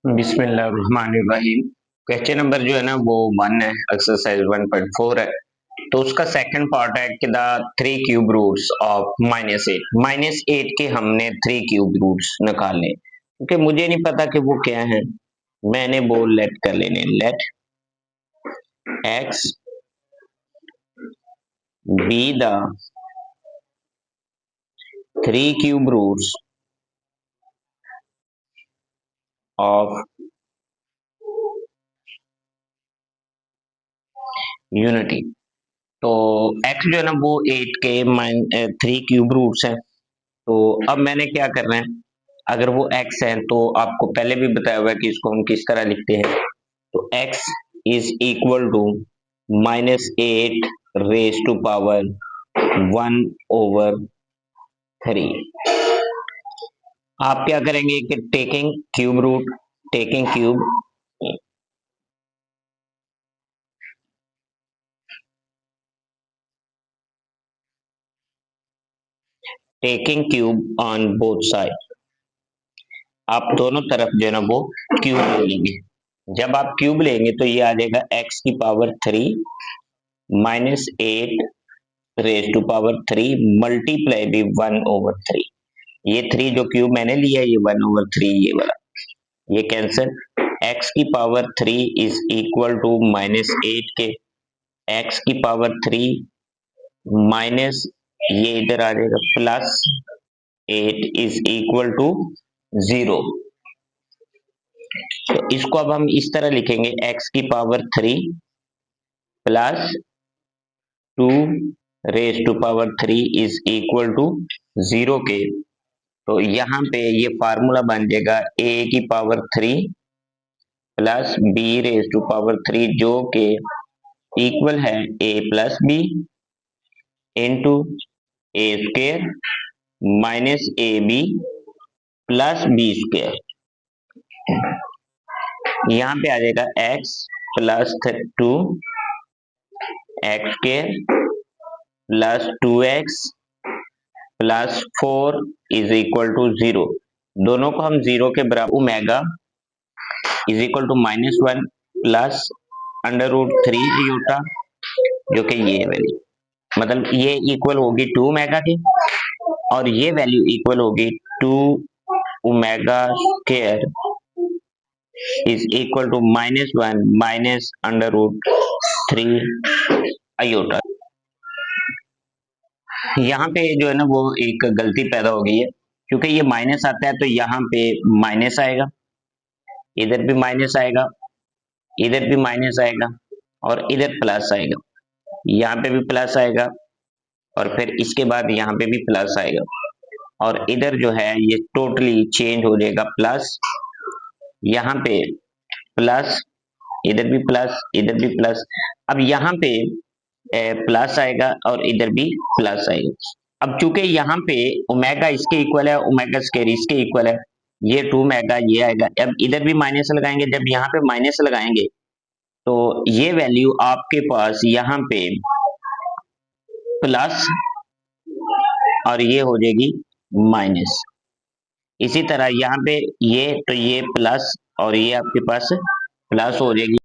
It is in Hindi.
बिस्मिल्लाहिर्रहमानिर्रहीम। क्वेश्चन नंबर जो है ना वो 1 है, एक्सरसाइज 1.4 है। तो उसका सेकंड पार्ट है कि द 3 क्यूब रूट्स ऑफ -8 के हमने 3 क्यूब रूट्स निकालने, क्योंकि मुझे नहीं पता कि वो क्या है। मैंने वो लेट कर लेने, let x be the 3 cube roots of unity. तो x जो है ना वो 8 के 3 क्यूब रूट्स है। तो अब मैंने क्या करना है, अगर वो x है तो आपको पहले भी बताया हुआ है कि इसको हम किस तरह लिखते हैं। तो x is equal to -8 raise to power 1/3। आप क्या करेंगे कि taking cube root, taking cube taking cube on both side, आप दोनों तरफ जो है ना वो क्यूब ले लेंगे। जब आप क्यूब लेंगे तो ये आ जाएगा x की power 3 -8 raise to power 3 multiply भी 1/3। ये 3 जो क्यूब मैंने लिया है ये 1/3 ये वाला, ये कैंसिल। x की पावर 3 इज इक्वल टू -8 के x की पावर 3 माइनस ये इधर आ जाएगा प्लस 8 इज इक्वल टू 0। तो इसको अब हम इस तरह लिखेंगे, x की power 3 plus 2 raise to power 3 is equal to 0 के। तो यहाँ पे ये फार्मूला बन जाएगा a की power 3 plus b raise to power 3 जो के इक्वल है a plus B into A square minus A B plus B square. यहाँ पे आ जाएगा x plus 2 X square plus 2x plus 4 is equal to 0। दोनों को हम 0 के बराबर, omega is equal to -1 plus √3 iota, जो कि ये वैल्यू, मतलब ये इक्वल होगी 2 ओमेगा की और ये वैल्यू इक्वल होगी 2 omega square is equal to -1 minus √3 iota. यहाँ पे जो है ना वो एक गलती पैदा हो गई है, क्योंकि ये माइनस आता है तो यहाँ पे माइनस आएगा, इधर भी माइनस आएगा, इधर भी माइनस आएगा और इधर प्लस आएगा। यहाँ पे भी प्लस आएगा और फिर इसके बाद यहाँ पे भी प्लस आएगा और इधर जो है ये टोटली चेंज हो जाएगा, प्लस यहाँ पे प्लस, इधर भी प्लस, इधर भी प्लस। अब यहाँ पे प्लस आएगा और इधर भी प्लस आएगा। अब चूंकि यहाँ पे ओमेगा इसके इक्वल है, ओमेगा स्क्वायर इसके इक्वल है, ये 2 ओमेगा ये आएगा। अब इधर भी माइनस लगाएंगे, जब यहाँ पे माइनस लगाएंगे तो ये वैल्यू आपके पास यहाँ पे प्लस और ये हो जाएगी माइनस। इसी तरह यहाँ पे ये, तो ये प्लस और ये आपके पास प्लस हो जाएगी।